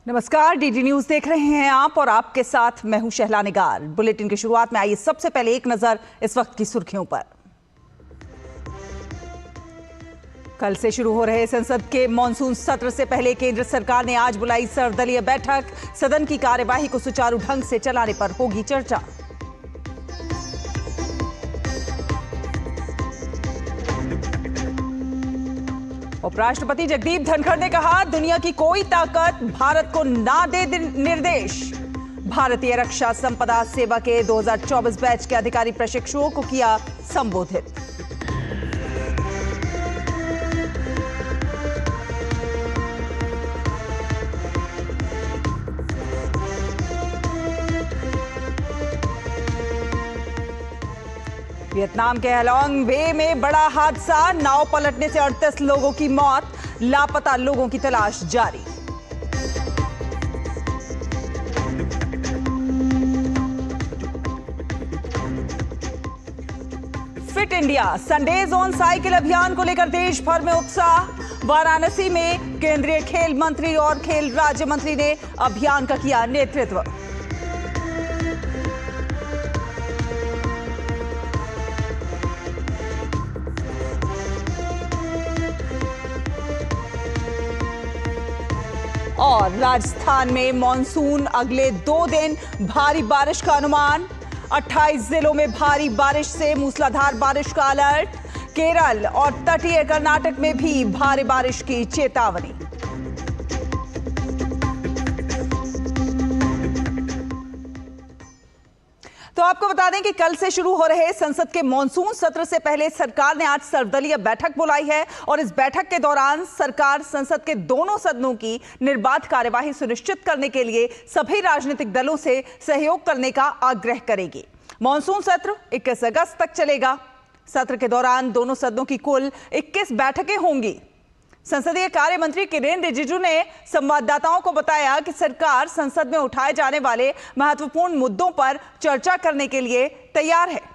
नमस्कार, DD news देख रहे हैं आप और आपके साथ मैं हूं शहला निगार। बुलेटिन की शुरुआत में आइए सबसे पहले एक नजर इस वक्त की सुर्खियों पर। कल से शुरू हो रहे संसद के मॉनसून सत्र से पहले केंद्र सरकार ने आज बुलाई सर्वदलीय बैठक। सदन की कार्यवाही को सुचारू ढंग से चलाने पर होगी चर्चा। उपराष्ट्रपति जगदीप धनखड़ ने कहा, दुनिया की कोई ताकत भारत को ना दे निर्देश। भारतीय रक्षा संपदा सेवा के 2024 बैच के अधिकारी प्रशिक्षुओं को किया संबोधित। वियतनाम के हैलोंग बे में बड़ा हादसा, नाव पलटने से 38 लोगों की मौत, लापता लोगों की तलाश जारी। Fit India Sundays on cycle अभियान को लेकर देश भर में उत्साह। वाराणसी में केंद्रीय खेल मंत्री और खेल राज्य मंत्री ने अभियान का किया नेतृत्व। और राजस्थान में मॉनसून अगले 2 दिन भारी बारिश का अनुमान। 28 जिलों में भारी बारिश से मूसलाधार बारिश का अलर्ट। केरल और तटीय कर्नाटक में भी भारी बारिश की चेतावनी। तो आपको बता दें कि कल से शुरू हो रहे संसद के मॉनसून सत्र से पहले सरकार ने आज सर्वदलीय बैठक बुलाई है और इस बैठक के दौरान सरकार संसद के दोनों सदनों की निर्बाध कार्यवाही सुनिश्चित करने के लिए सभी राजनीतिक दलों से सहयोग करने का आग्रह करेगी। मॉनसून सत्र 21 अगस्त तक चलेगा। सत्र के दौरान दोनों सदनों की कुल 21 बैठकें होंगी। संसदीय कार्य मंत्री किरेन रिजिजू ने संवाददाताओं को बताया कि सरकार संसद में उठाए जाने वाले महत्वपूर्ण मुद्दों पर चर्चा करने के लिए तैयार है।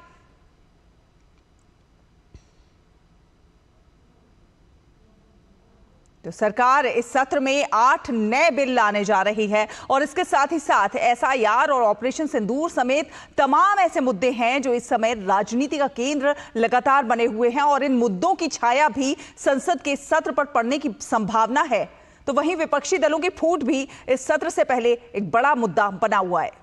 तो सरकार इस सत्र में 8 नए बिल लाने जा रही है और इसके साथ ही साथ एसआईआर और ऑपरेशन सिंदूर समेत तमाम ऐसे मुद्दे हैं जो इस समय राजनीति का केंद्र लगातार बने हुए हैं और इन मुद्दों की छाया भी संसद के सत्र पर पड़ने की संभावना है। तो वहीं विपक्षी दलों की फूट भी इस सत्र से पहले एक बड़ा मुद्दा बना हुआ है।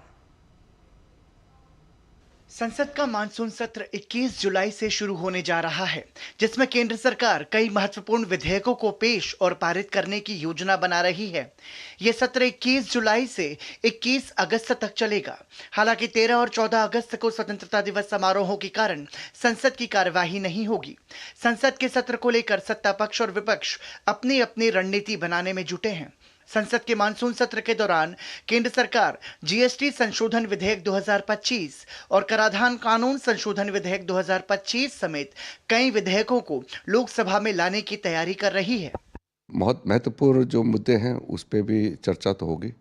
संसद का मानसून सत्र 21 जुलाई से शुरू होने जा रहा है, जिसमें केंद्र सरकार कई महत्वपूर्ण विधेयकों को पेश और पारित करने की योजना बना रही है। यह सत्र 21 जुलाई से 21 अगस्त तक चलेगा। हालांकि 13 और 14 अगस्त को स्वतंत्रता दिवस समारोहों के कारण संसद की कार्यवाही नहीं होगी। संसद के सत्र को लेकर सत्ता पक्ष और विपक्ष अपनी अपनी रणनीति बनाने में जुटे हैं। संसद के मानसून सत्र के दौरान केंद्र सरकार जीएसटी संशोधन विधेयक 2025 और कराधान कानून संशोधन विधेयक 2025 समेत कई विधेयकों को लोकसभा में लाने की तैयारी कर रही है। बहुत महत्वपूर्ण जो मुद्दे हैं उस पर भी चर्चा तो होगी।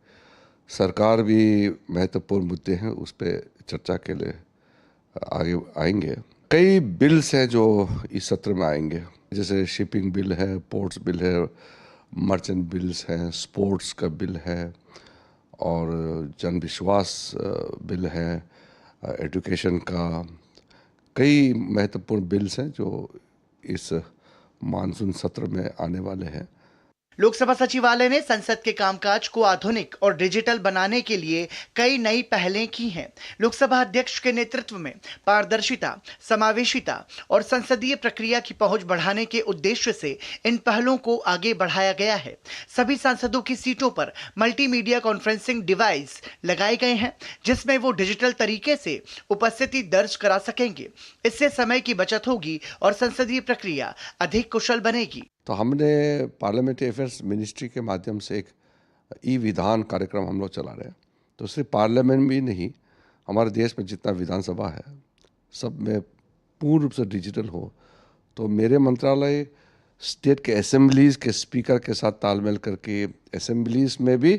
सरकार भी महत्वपूर्ण मुद्दे हैं उस पर चर्चा के लिए आगे आएंगे। कई बिल्स हैं जो इस सत्र में आएंगे, जैसे शिपिंग बिल है, पोर्ट्स बिल है, मर्चेंट बिल्स हैं, स्पोर्ट्स का बिल है और जन विश्वास बिल है, एजुकेशन का। कई महत्वपूर्ण बिल्स हैं जो इस मानसून सत्र में आने वाले हैं। लोकसभा सचिवालय ने संसद के कामकाज को आधुनिक और डिजिटल बनाने के लिए कई नई पहलें की हैं। लोकसभा अध्यक्ष के नेतृत्व में पारदर्शिता, समावेशिता और संसदीय प्रक्रिया की पहुंच बढ़ाने के उद्देश्य से इन पहलों को आगे बढ़ाया गया है। सभी सांसदों की सीटों पर मल्टीमीडिया कॉन्फ्रेंसिंग डिवाइस लगाए गए हैं, जिसमें वो डिजिटल तरीके से उपस्थिति दर्ज करा सकेंगे। इससे समय की बचत होगी और संसदीय प्रक्रिया अधिक कुशल बनेगी। तो हमने पार्लियामेंट्री अफेयर्स मिनिस्ट्री के माध्यम से एक ई विधान कार्यक्रम हम लोग चला रहे हैं। तो सिर्फ पार्लियामेंट में ही नहीं, हमारे देश में जितना विधानसभा है सब में पूर्ण रूप से डिजिटल हो। तो मेरे मंत्रालय स्टेट के असेंबलीज के स्पीकर के साथ तालमेल करके असेंबलीज में भी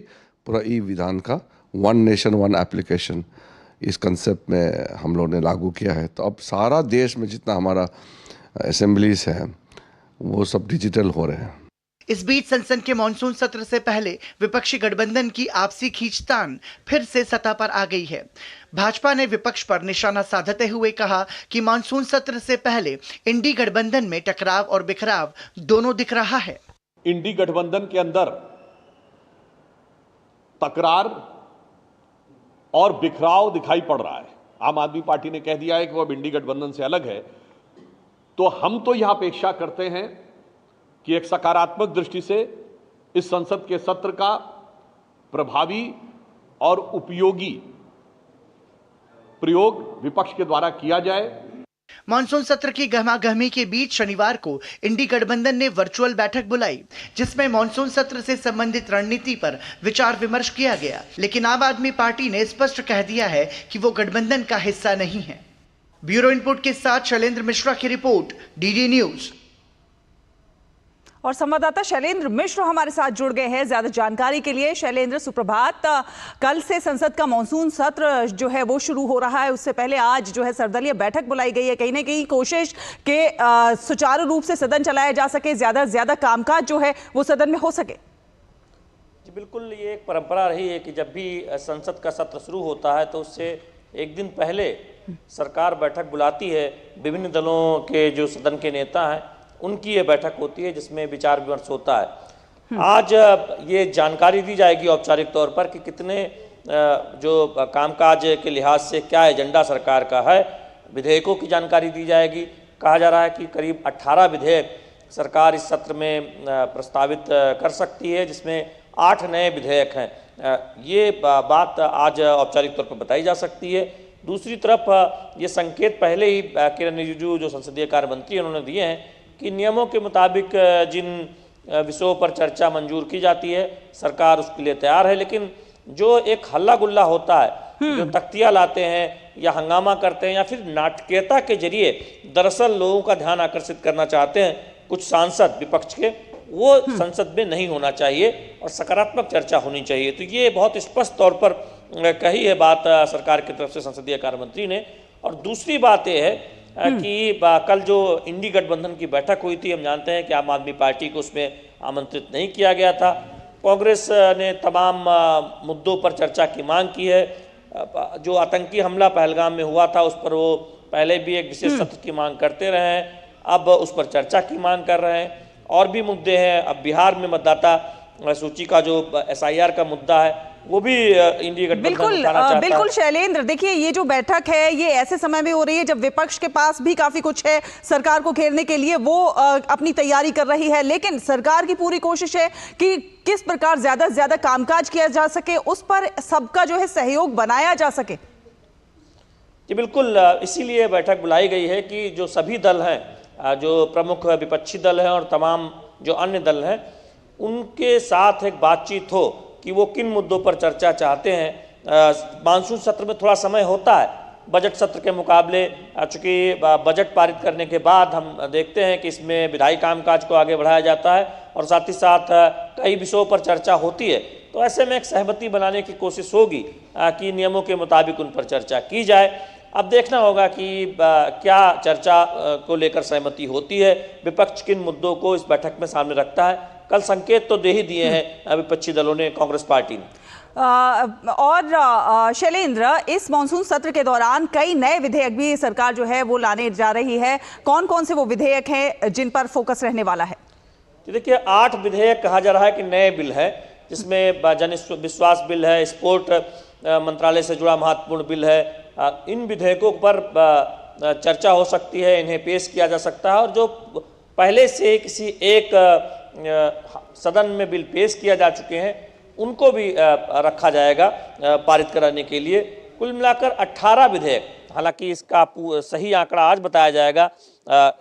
पूरा ई विधान का वन नेशन वन एप्लीकेशन इस कंसेप्ट में हम लोग ने लागू किया है। तो अब सारा देश में जितना हमारा असेंबलीज है वो सब डिजिटल हो रहे हैं। इस बीच संसद के मॉनसून सत्र से पहले विपक्षी गठबंधन की आपसी खींचतान फिर से सतह पर आ गई है। भाजपा ने विपक्ष पर निशाना साधते हुए कहा कि मॉनसून सत्र से पहले इंडी गठबंधन में टकराव और बिखराव दोनों दिख रहा है। इंडी गठबंधन के अंदर तकरार और बिखराव दिखाई पड़ रहा है। आम आदमी पार्टी ने कह दिया है कि वो अब इंडी गठबंधन से अलग है। तो हम तो यह अपेक्षा करते हैं कि एक सकारात्मक दृष्टि से इस संसद के सत्र का प्रभावी और उपयोगी प्रयोग विपक्ष के द्वारा किया जाए। मॉनसून सत्र की गहमागहमी के बीच शनिवार को इंडी गठबंधन ने वर्चुअल बैठक बुलाई, जिसमें मॉनसून सत्र से संबंधित रणनीति पर विचार विमर्श किया गया। लेकिन आम आदमी पार्टी ने स्पष्ट कह दिया है कि वो गठबंधन का हिस्सा नहीं है। ब्यूरो इनपुट के साथ शैलेंद्र मिश्रा की रिपोर्ट, डीडी न्यूज। और संवाददाता शैलेंद्र मिश्र हमारे साथ जुड़ गए हैं ज्यादा जानकारी के लिए। शैलेंद्र, सुप्रभात। कल से संसद का मॉनसून सत्र जो है वो शुरू हो रहा है। उससे पहले आज जो है सर्वदलीय बैठक बुलाई गई है। कहीं ना कहीं कोशिश के सुचारू रूप से सदन चलाया जा सके, ज्यादा से ज्यादा कामकाज जो है वो सदन में हो सके। जी बिल्कुल, ये एक परंपरा रही है कि जब भी संसद का सत्र शुरू होता है तो उससे एक दिन पहले सरकार बैठक बुलाती है। विभिन्न दलों के जो सदन के नेता हैं उनकी ये बैठक होती है जिसमें विचार विमर्श होता है। आज ये जानकारी दी जाएगी औपचारिक तौर पर कि कितने जो कामकाज के लिहाज से क्या एजेंडा सरकार का है। विधेयकों की जानकारी दी जाएगी। कहा जा रहा है कि करीब 18 विधेयक सरकार इस सत्र में प्रस्तावित कर सकती है, जिसमें 8 नए विधेयक हैं। ये बात आज औपचारिक तौर पर बताई जा सकती है। दूसरी तरफ ये संकेत पहले ही किरण रिजिजू जो संसदीय कार्य मंत्री उन्होंने दिए हैं कि नियमों के मुताबिक जिन विषयों पर चर्चा मंजूर की जाती है सरकार उसके लिए तैयार है। लेकिन जो एक हल्ला गुल्ला होता है, जो तख्तियां लाते हैं या हंगामा करते हैं या फिर नाटकीयता के जरिए दरअसल लोगों का ध्यान आकर्षित करना चाहते हैं कुछ सांसद विपक्ष के, वो संसद में नहीं होना चाहिए और सकारात्मक चर्चा होनी चाहिए। तो ये बहुत स्पष्ट तौर पर कही है बात सरकार की तरफ से संसदीय कार्य मंत्री ने। और दूसरी बात यह है कि कल जो इंडी गठबंधन की बैठक हुई थी, हम जानते हैं कि आम आदमी पार्टी को उसमें आमंत्रित नहीं किया गया था। कांग्रेस ने तमाम मुद्दों पर चर्चा की मांग की है। जो आतंकी हमला पहलगाम में हुआ था उस पर वो पहले भी एक विशेष सत्र की मांग करते रहे हैं, अब उस पर चर्चा की मांग कर रहे हैं। और भी मुद्दे हैं। अब बिहार में मतदाता सूची का जो SIR का मुद्दा है वो भी इंडी गठबंधन उठाना चाहता है। बिल्कुल शैलेंद्र, देखिए ये जो बैठक है ये ऐसे समय में हो रही है जब विपक्ष के पास भी काफी कुछ है सरकार को घेरने के लिए, वो अपनी तैयारी कर रही है। लेकिन सरकार की पूरी कोशिश है कि किस प्रकार ज्यादा से ज्यादा कामकाज किया जा सके, उस पर सबका जो है सहयोग बनाया जा सके। जी बिल्कुल, इसीलिए बैठक बुलाई गई है कि जो सभी दल हैं, जो प्रमुख विपक्षी दल हैं और तमाम जो अन्य दल हैं, उनके साथ एक बातचीत हो कि वो किन मुद्दों पर चर्चा चाहते हैं। मानसून सत्र में थोड़ा समय होता है बजट सत्र के मुकाबले, चूँकि बजट पारित करने के बाद हम देखते हैं कि इसमें विधायी कामकाज को आगे बढ़ाया जाता है और साथ ही साथ कई विषयों पर चर्चा होती है। तो ऐसे में एक सहमति बनाने की कोशिश होगी कि नियमों के मुताबिक उन पर चर्चा की जाए। अब देखना होगा कि क्या चर्चा को लेकर सहमति होती है, विपक्ष किन मुद्दों को इस बैठक में सामने रखता है। कल संकेत तो दे ही दिए हैं विपक्षी दलों ने, कांग्रेस पार्टी ने। और शैलेंद्र, इस मॉनसून सत्र के दौरान कई नए विधेयक भी सरकार जो है वो लाने जा रही है। कौन कौन से वो विधेयक हैं जिन पर फोकस रहने वाला है? देखिए 8 विधेयक कहा जा रहा है कि नए बिल है, जिसमें जन विश्वास बिल है, स्पोर्ट मंत्रालय से जुड़ा महत्वपूर्ण बिल है। इन विधेयकों पर चर्चा हो सकती है, इन्हें पेश किया जा सकता है। और जो पहले से किसी एक सदन में बिल पेश किया जा चुके हैं उनको भी रखा जाएगा पारित कराने के लिए। कुल मिलाकर 18 विधेयक, हालांकि इसका सही आंकड़ा आज बताया जाएगा।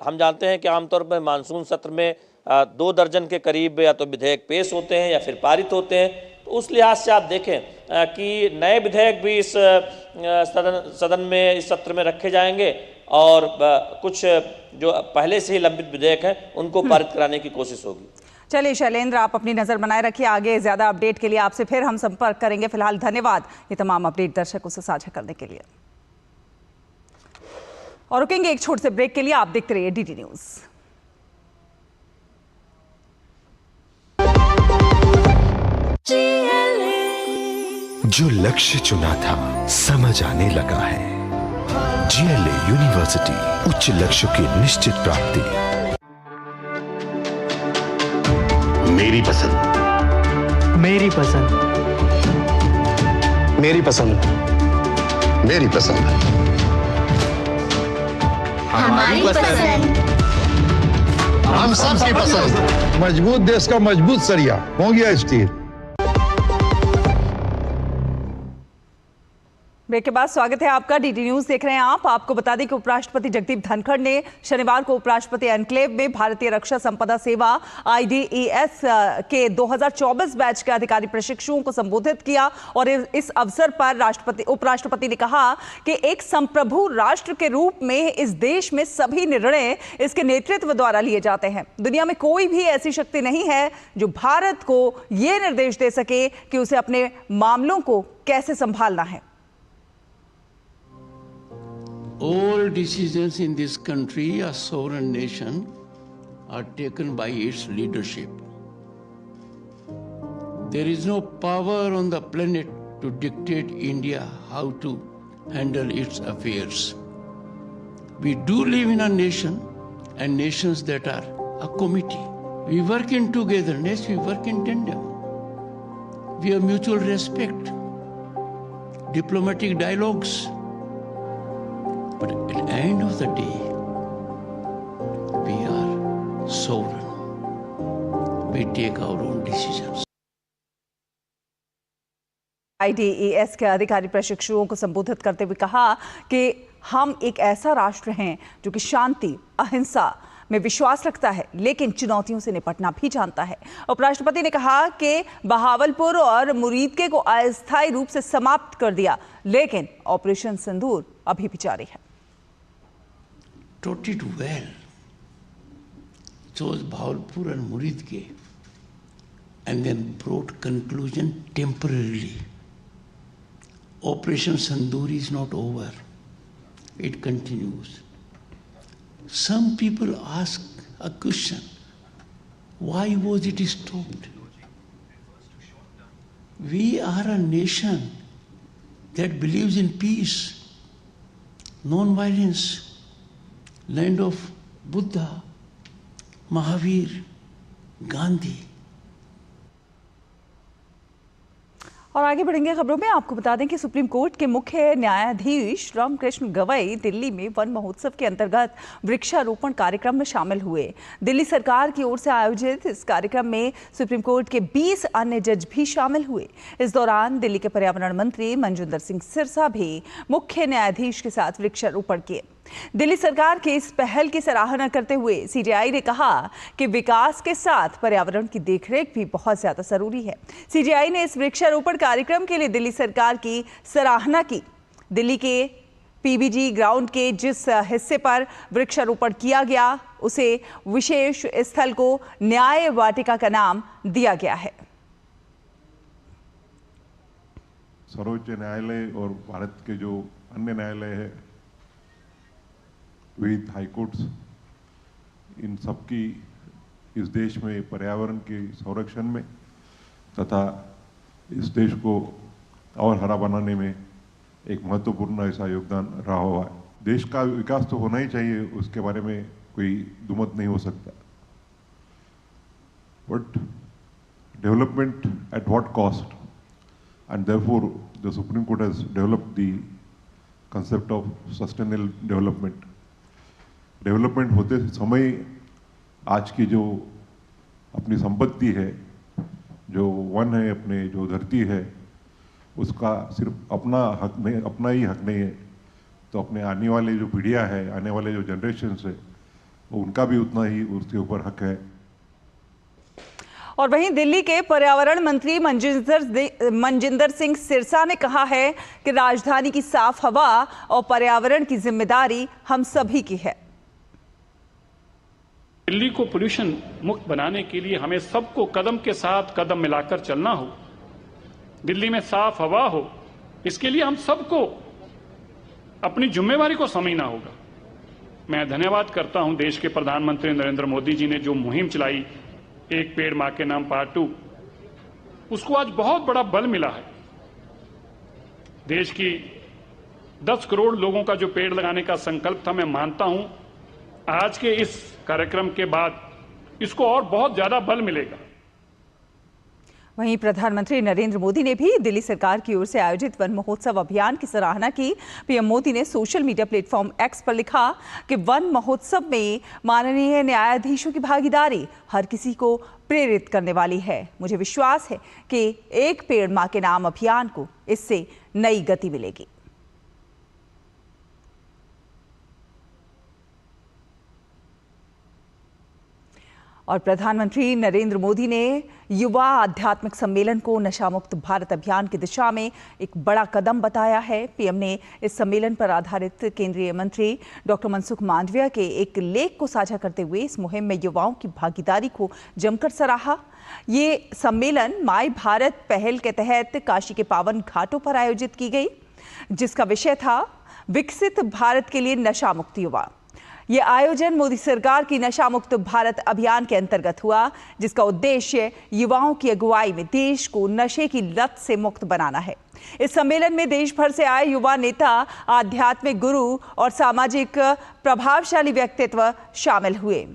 हम जानते हैं कि आमतौर पर मानसून सत्र में 2 दर्जन के करीब या तो विधेयक पेश होते हैं या फिर पारित होते हैं। तो उस लिहाज से आप देखें कि नए विधेयक भी इस सदन में, इस सत्र में रखे जाएंगे और कुछ जो पहले से ही लंबित विधेयक हैं उनको पारित कराने की कोशिश होगी। चलिए शैलेंद्र, आप अपनी नजर बनाए रखिए, आगे ज्यादा अपडेट के लिए आपसे फिर हम संपर्क करेंगे। फिलहाल धन्यवाद ये तमाम अपडेट दर्शकों से साझा करने के लिए। और रुकेंगे एक छोटे से ब्रेक के लिए। आप देखते रहिए डीडी न्यूज। जो लक्ष्य चुना था समझ आने लगा है। GLA यूनिवर्सिटी, उच्च लक्ष्य की निश्चित प्राप्ति। मेरी पसंद, मेरी पसंद, मेरी पसंद, मेरी पसंद, हमारी पसंद, हम सबकी पसंद। मजबूत देश का मजबूत सरिया हो गया स्टील। ब्रेक के बाद स्वागत है आपका। DD न्यूज देख रहे हैं आप। आपको बता दें कि उपराष्ट्रपति जगदीप धनखड़ ने शनिवार को उपराष्ट्रपति एनक्लेव में भारतीय रक्षा संपदा सेवा IDES के 2024 बैच के अधिकारी प्रशिक्षुओं को संबोधित किया और इस अवसर पर उपराष्ट्रपति ने कहा कि एक संप्रभु राष्ट्र के रूप में इस देश में सभी निर्णय इसके नेतृत्व द्वारा लिए जाते हैं। दुनिया में कोई भी ऐसी शक्ति नहीं है जो भारत को यह निर्देश दे सके कि उसे अपने मामलों को कैसे संभालना है। All decisions in this country, a sovereign nation, are taken by its leadership. There is no power on the planet to dictate India how to handle its affairs. We do live in a nation, and nations that are a committee. We work in togetherness, we work in tandem. We have mutual respect, diplomatic dialogues. But at the end of the day, we are sovereign. We take our own decisions. IDES के अधिकारी प्रशिक्षुओं को संबोधित करते हुए कहा कि हम एक ऐसा राष्ट्र हैं जो कि शांति, अहिंसा में विश्वास रखता है, लेकिन चुनौतियों से निपटना भी जानता है। उपराष्ट्रपति ने कहा कि बहावलपुर और मुरीदके को अस्थायी रूप से समाप्त कर दिया, लेकिन ऑपरेशन सिंदूर अभी भी जारी है। Taught it well, chose Bhavalpur and Muridke, and then brought conclusion temporarily. Operation Sindoor is not over. It continues. Some people ask a question, why was it stopped? We are a nation that believes in peace, non-violence, land of Buddha, Mahavir, Gandhi. और आगे बढ़ेंगे खबरों में। आपको बता दें कि supreme court के मुख्य न्यायाधीश रामकृष्ण गवई दिल्ली में वन महोत्सव के अंतर्गत वृक्षारोपण कार्यक्रम में शामिल हुए। दिल्ली सरकार की ओर से आयोजित इस कार्यक्रम में सुप्रीम कोर्ट के 20 अन्य जज भी शामिल हुए। इस दौरान दिल्ली के पर्यावरण मंत्री मंजिंदर सिंह सिरसा भी मुख्य न्यायाधीश के साथ वृक्षारोपण किए। दिल्ली सरकार की इस पहल की सराहना करते हुए CJI ने कहा कि विकास के साथ पर्यावरण की देखरेख भी बहुत ज्यादा जरूरी है। CJI ने इस वृक्षारोपण कार्यक्रम के लिए दिल्ली सरकार की सराहना की। दिल्ली के PBG ग्राउंड के जिस हिस्से पर वृक्षारोपण किया गया उसे विशेष स्थल को न्याय वाटिका का नाम दिया गया है। सर्वोच्च न्यायालय और भारत के जो अन्य न्यायालय है, विविध हाईकोर्ट्स, इन सबकी इस देश में पर्यावरण के संरक्षण में तथा इस देश को और हरा बनाने में एक महत्वपूर्ण ऐसा योगदान रहा हुआ है। देश का विकास तो होना ही चाहिए, उसके बारे में कोई दुमत नहीं हो सकता, but development at what cost, and therefore the supreme court has developed the concept of sustainable development. Development होते समय आज की जो अपनी संपत्ति है, जो वन है, अपने जो धरती है, उसका सिर्फ अपना हक नहीं, अपना ही हक नहीं है, तो अपने आने वाले जो पीढ़ियां है, आने वाले जो जनरेशन्स है, उनका भी उतना ही उसके ऊपर हक है। और वहीं दिल्ली के पर्यावरण मंत्री मंजिंदर सिंह सिरसा ने कहा है कि राजधानी की साफ हवा और पर्यावरण की जिम्मेदारी हम सभी की है। दिल्ली को पोल्यूशन मुक्त बनाने के लिए हमें सबको कदम के साथ कदम मिलाकर चलना हो, दिल्ली में साफ हवा हो, इसके लिए हम सबको अपनी जिम्मेवारी को समझना होगा। मैं धन्यवाद करता हूं देश के प्रधानमंत्री नरेंद्र मोदी जी ने जो मुहिम चलाई, एक पेड़ मां के नाम पार्ट 2, उसको आज बहुत बड़ा बल मिला है। देश की 10 करोड़ लोगों का जो पेड़ लगाने का संकल्प था, मैं मानता हूं आज के इस कार्यक्रम के बाद इसको और बहुत ज्यादा बल मिलेगा। वहीं प्रधानमंत्री नरेंद्र मोदी ने भी दिल्ली सरकार की ओर से आयोजित वन महोत्सव अभियान की सराहना की। पीएम मोदी ने सोशल मीडिया प्लेटफॉर्म एक्स पर लिखा कि वन महोत्सव में माननीय न्यायाधीशों की भागीदारी हर किसी को प्रेरित करने वाली है। मुझे विश्वास है कि एक पेड़ मां के नाम अभियान को इससे नई गति मिलेगी। और प्रधानमंत्री नरेंद्र मोदी ने युवा आध्यात्मिक सम्मेलन को नशा मुक्त भारत अभियान की दिशा में एक बड़ा कदम बताया है। पीएम ने इस सम्मेलन पर आधारित केंद्रीय मंत्री डॉक्टर मनसुख मांडविया के एक लेख को साझा करते हुए इस मुहिम में युवाओं की भागीदारी को जमकर सराहा। ये सम्मेलन माई भारत पहल के तहत काशी के पावन घाटों पर आयोजित की गई, जिसका विषय था विकसित भारत के लिए नशा मुक्त युवा। ये आयोजन मोदी सरकार की नशा मुक्त भारत अभियान के अंतर्गत हुआ, जिसका उद्देश्य युवाओं की अगुवाई में देश को नशे की लत से मुक्त बनाना है। इस सम्मेलन में देश भर से आए युवा नेता, आध्यात्मिक गुरु और सामाजिक प्रभावशाली व्यक्तित्व शामिल हुए।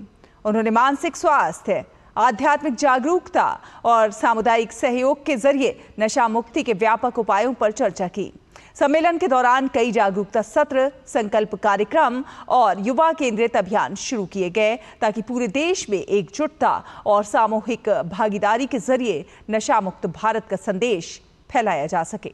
उन्होंने मानसिक स्वास्थ्य, आध्यात्मिक जागरूकता और सामुदायिक सहयोग के जरिए नशा मुक्ति के व्यापक उपायों पर चर्चा की। सम्मेलन के दौरान कई जागरूकता सत्र, संकल्प कार्यक्रम और युवा केंद्रित अभियान शुरू किए गए ताकि पूरे देश में एकजुटता और सामूहिक भागीदारी के जरिए नशा मुक्त भारत का संदेश फैलाया जा सके।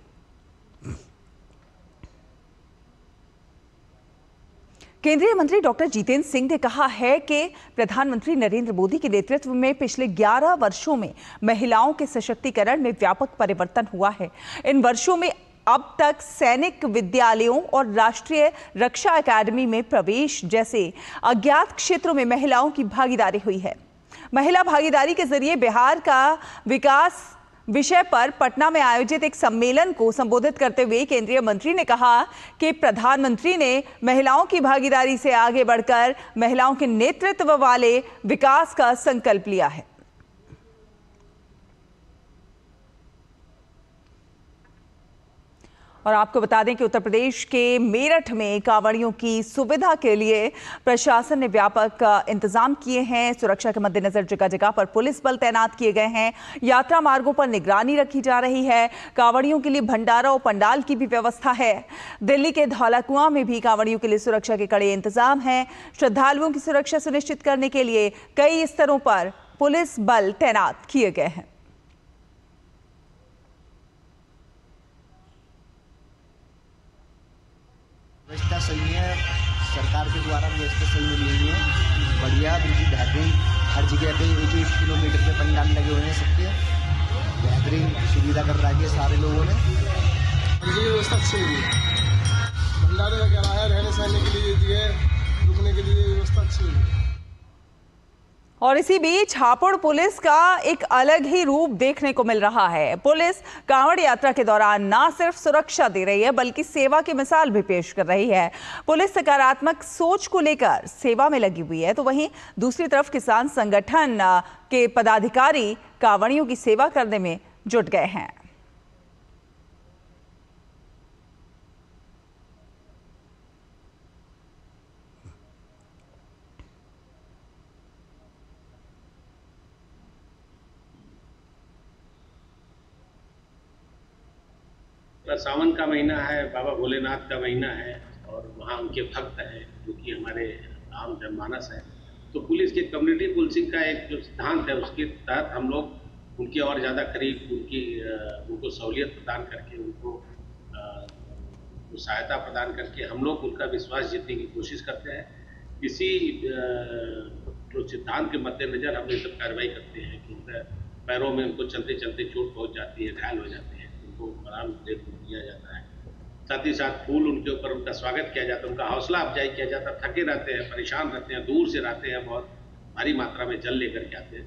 केंद्रीय मंत्री डॉक्टर जितेंद्र सिंह ने कहा है कि प्रधानमंत्री नरेंद्र मोदी के नेतृत्व में पिछले 11 वर्षों में महिलाओं के सशक्तिकरण में व्यापक परिवर्तन हुआ है। इन वर्षों में अब तक सैनिक विद्यालयों और राष्ट्रीय रक्षा अकादमी में प्रवेश जैसे अज्ञात क्षेत्रों में महिलाओं की भागीदारी हुई है। महिला भागीदारी के जरिए बिहार का विकास विषय पर पटना में आयोजित एक सम्मेलन को संबोधित करते हुए केंद्रीय मंत्री ने कहा कि प्रधानमंत्री ने महिलाओं की भागीदारी से आगे बढ़कर महिलाओं के नेतृत्व वाले विकास का संकल्प लिया है। और आपको बता दें कि उत्तर प्रदेश के मेरठ में कांवड़ियों की सुविधा के लिए प्रशासन ने व्यापक इंतजाम किए हैं। सुरक्षा के मद्देनजर जगह जगह पर पुलिस बल तैनात किए गए हैं। यात्रा मार्गों पर निगरानी रखी जा रही है। कांवड़ियों के लिए भंडारा और पंडाल की भी व्यवस्था है। दिल्ली के धौलाकुआं में भी कांवड़ियों के लिए सुरक्षा के कड़े इंतजाम हैं। श्रद्धालुओं की सुरक्षा सुनिश्चित करने के लिए कई स्तरों पर पुलिस बल तैनात किए गए हैं। व्यवस्था सही है, सरकार के द्वारा व्यवस्था सही मिली हुई है, बढ़िया, बिल्कुल बेहतरीन। हर जगह पे 1-1 किलोमीटर पे पंडाल लगे हुए हैं, सबके बेहतरीन सुविधा कर रखी है सारे लोगों ने। व्यवस्था अच्छी हुई है, भंडारे वगैरह है, रहने सहने के लिए दिए, रुकने के लिए व्यवस्था अच्छी हुई है। और इसी बीच हापुड़ पुलिस का एक अलग ही रूप देखने को मिल रहा है। पुलिस कांवड़ यात्रा के दौरान न सिर्फ सुरक्षा दे रही है बल्कि सेवा की मिसाल भी पेश कर रही है। पुलिस सकारात्मक सोच को लेकर सेवा में लगी हुई है, तो वहीं दूसरी तरफ किसान संगठन के पदाधिकारी कांवड़ियों की सेवा करने में जुट गए हैं। सावन का महीना है, बाबा भोलेनाथ का महीना है और वहाँ उनके भक्त हैं जो कि हमारे आम जनमानस है। तो पुलिस के कम्युनिटी पुलिसिंग का एक जो सिद्धांत है उसके तहत हम लोग उनके और ज़्यादा करीब उनको सहूलियत प्रदान करके उनको सहायता प्रदान करके हम लोग उनका विश्वास जीतने की कोशिश करते हैं। इसी जो सिद्धांत के मद्देनजर हम ये सब कार्रवाई करते हैं कि उनके पैरों में उनको चलते चलते चोट पहुँच जाती है, घायल हो जाते हैं, आराम दिया जाता है। साथ ही साथ फूल उनके ऊपर उनका स्वागत किया जाता है, उनका हौसला अफजाई किया जाता है। थके रहते हैं, परेशान रहते हैं, दूर से रहते हैं, बहुत भारी मात्रा में जल लेकर के आते हैं।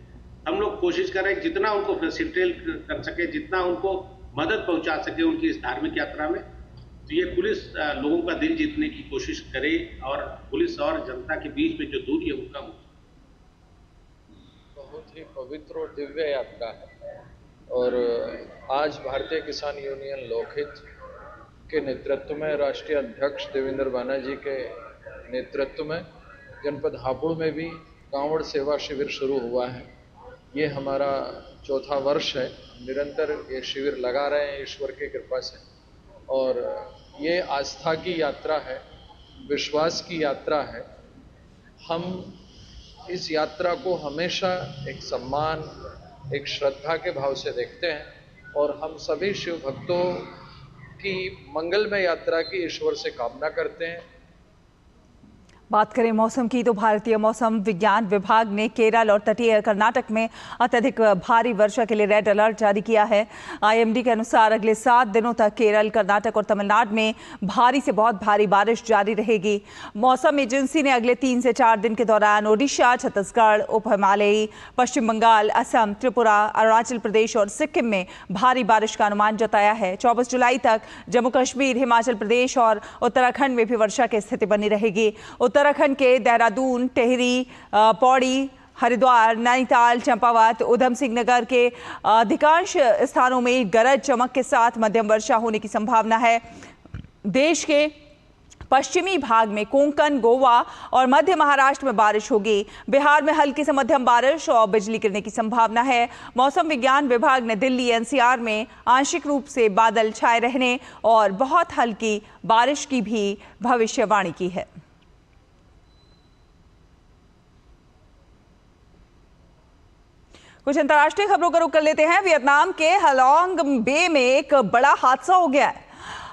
हम लोग कोशिश कर रहे हैं जितना उनको फैसिलिटेट कर सके, जितना उनको मदद पहुंचा सके उनकी इस धार्मिक यात्रा में। तो ये पुलिस लोगों का दिल जीतने की कोशिश करे और पुलिस और जनता के बीच में जो दूरी है उनका बहुत ही पवित्र और दिव्य यात्रा है। और आज भारतीय किसान यूनियन लोकहित के नेतृत्व में, राष्ट्रीय अध्यक्ष देवेंद्र बैनर्जी के नेतृत्व में जनपद हापुड़ में भी कांवड़ सेवा शिविर शुरू हुआ है। ये हमारा चौथा वर्ष है। निरंतर ये शिविर लगा रहे हैं ईश्वर की कृपा से, और ये आस्था की यात्रा है, विश्वास की यात्रा है। हम इस यात्रा को हमेशा एक सम्मान, एक श्रद्धा के भाव से देखते हैं, और हम सभी शिव भक्तों की मंगलमय यात्रा की ईश्वर से कामना करते हैं। बात करें मौसम की तो भारतीय मौसम विज्ञान विभाग ने केरल और तटीय कर्नाटक में अत्यधिक भारी वर्षा के लिए रेड अलर्ट जारी किया है। आईएमडी के अनुसार अगले 7 दिनों तक केरल, कर्नाटक और तमिलनाडु में भारी से बहुत भारी बारिश जारी रहेगी। मौसम एजेंसी ने अगले 3 से 4 दिन के दौरान ओडिशा, छत्तीसगढ़, उप हिमालयी, पश्चिम बंगाल, असम, त्रिपुरा, अरुणाचल प्रदेश और सिक्किम में भारी बारिश का अनुमान जताया है। 24 जुलाई तक जम्मू कश्मीर, हिमाचल प्रदेश और उत्तराखंड में भी वर्षा की स्थिति बनी रहेगी। उत्तराखंड के देहरादून, टिहरी, पौड़ी, हरिद्वार, नैनीताल, चंपावत, उधम सिंह नगर के अधिकांश स्थानों में गरज चमक के साथ मध्यम वर्षा होने की संभावना है। देश के पश्चिमी भाग में कोंकण, गोवा और मध्य महाराष्ट्र में बारिश होगी। बिहार में हल्की से मध्यम बारिश और बिजली गिरने की संभावना है। मौसम विज्ञान विभाग ने दिल्ली, एनसीआर में आंशिक रूप से बादल छाए रहने और बहुत हल्की बारिश की भी भविष्यवाणी की है। कुछ अंतर्राष्ट्रीय खबरों का रुख कर लेते हैं। वियतनाम के हालोंग बे में एक बड़ा हादसा हो गया है।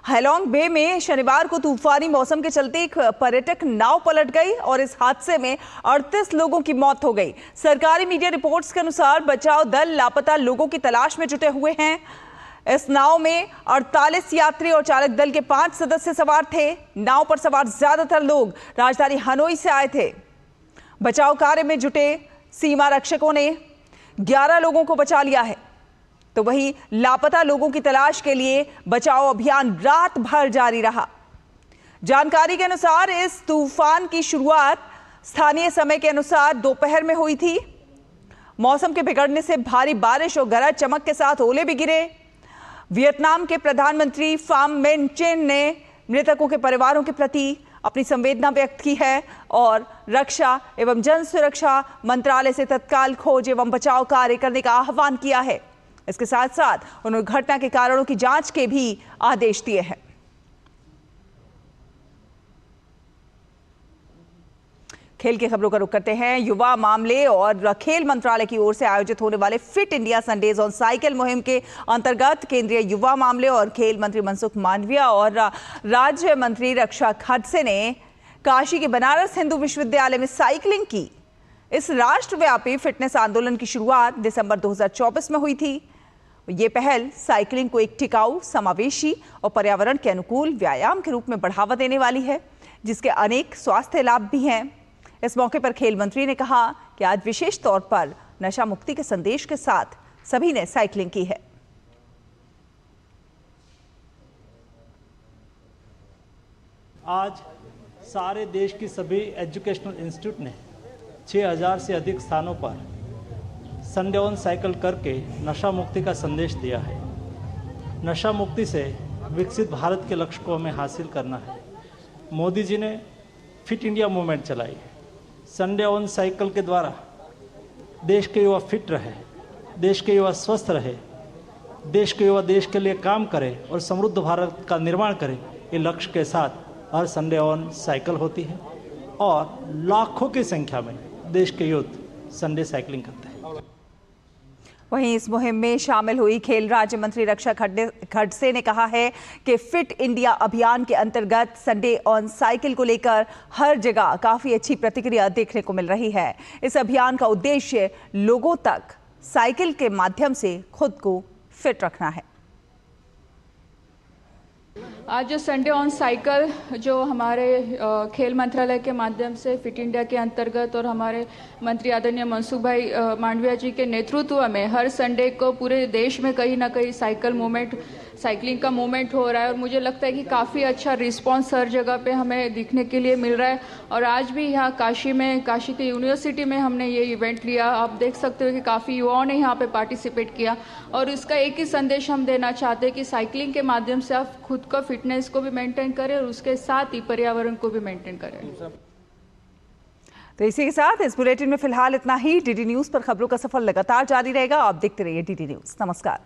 हालोंग बे में शनिवार को तूफानी मौसम के चलते एक पर्यटक नाव पलट गई और इस हादसे में 38 लोगों की मौत हो गई। सरकारी मीडिया रिपोर्ट्स के अनुसार बचाव दल लापता लोगों की तलाश में जुटे हुए हैं। इस नाव में 48 यात्री और चालक दल के 5 सदस्य सवार थे। नाव पर सवार ज्यादातर लोग राजधानी हनोई से आए थे। बचाव कार्य में जुटे सीमा रक्षकों ने 11 लोगों को बचा लिया है, तो वहीं लापता लोगों की तलाश के लिए बचाव अभियान रात भर जारी रहा। जानकारी के अनुसार इस तूफान की शुरुआत स्थानीय समय के अनुसार दोपहर में हुई थी। मौसम के बिगड़ने से भारी बारिश और गरज चमक के साथ ओले भी गिरे। वियतनाम के प्रधानमंत्री फाम मिन चिन ने मृतकों के परिवारों के प्रति अपनी संवेदना व्यक्त की है और रक्षा एवं जन सुरक्षा मंत्रालय से तत्काल खोज एवं बचाव कार्य करने का आह्वान किया है। इसके साथ साथ उन्होंने घटना के कारणों की जांच के भी आदेश दिए हैं। खेल की खबरों का रुख करते हैं। युवा मामले और खेल मंत्रालय की ओर से आयोजित होने वाले fit India Sundays on cycle मुहिम के अंतर्गत केंद्रीय युवा मामले और खेल मंत्री मनसुख मांडविया और राज्य मंत्री रक्षा खडसे ने काशी के बनारस हिंदू विश्वविद्यालय में साइकिलिंग की। इस राष्ट्रव्यापी फिटनेस आंदोलन की शुरुआत दिसंबर 2024 में हुई थी। ये पहल साइकिलिंग को एक टिकाऊ, समावेशी और पर्यावरण के अनुकूल व्यायाम के रूप में बढ़ावा देने वाली है, जिसके अनेक स्वास्थ्य लाभ भी हैं। इस मौके पर खेल मंत्री ने कहा कि आज विशेष तौर पर नशा मुक्ति के संदेश के साथ सभी ने साइकिलिंग की है। आज सारे देश की सभी एजुकेशनल इंस्टीट्यूट ने 6000 से अधिक स्थानों पर संडे ऑन साइकिल करके नशा मुक्ति का संदेश दिया है। नशा मुक्ति से विकसित भारत के लक्ष्य को हमें हासिल करना है। मोदी जी ने फिट इंडिया मूवमेंट चलाई है। संडे ऑन साइकिल के द्वारा देश के युवा फिट रहे, देश के युवा स्वस्थ रहे, देश के युवा देश के लिए काम करें और समृद्ध भारत का निर्माण करें, ये लक्ष्य के साथ हर संडे ऑन साइकिल होती है और लाखों की संख्या में देश के यूथ संडे साइकिलिंग करते हैं। वहीं इस मुहिम में शामिल हुई खेल राज्य मंत्री रक्षा खडसे ने कहा है कि फिट इंडिया अभियान के अंतर्गत संडे ऑन साइकिल को लेकर हर जगह काफी अच्छी प्रतिक्रिया देखने को मिल रही है। इस अभियान का उद्देश्य लोगों तक साइकिल के माध्यम से खुद को फिट रखना है। आज जो संडे ऑन साइकिल जो हमारे खेल मंत्रालय के माध्यम से फिट इंडिया के अंतर्गत और हमारे मंत्री आदरणीय मनसुख भाई मांडविया जी के नेतृत्व में हर संडे को पूरे देश में कहीं ना कहीं साइकिल मूवमेंट साइकिलिंग का मूवमेंट हो रहा है और मुझे लगता है कि काफ़ी अच्छा रिस्पांस हर जगह पे हमें दिखने के लिए मिल रहा है। और आज भी यहाँ काशी के यूनिवर्सिटी में हमने ये इवेंट लिया। आप देख सकते हो कि काफ़ी युवाओं ने यहाँ पे पार्टिसिपेट किया और इसका एक ही संदेश हम देना चाहते हैं कि साइकिलिंग के माध्यम से आप खुद का फिटनेस को भी मेंटेन करें और उसके साथ ही पर्यावरण को भी मेंटेन करें। तो इसी के साथ इस बुलेटिन में फिलहाल इतना ही। डीडी न्यूज़ पर खबरों का सफर लगातार जारी रहेगा। आप देखते रहिए डीडी न्यूज़। नमस्कार।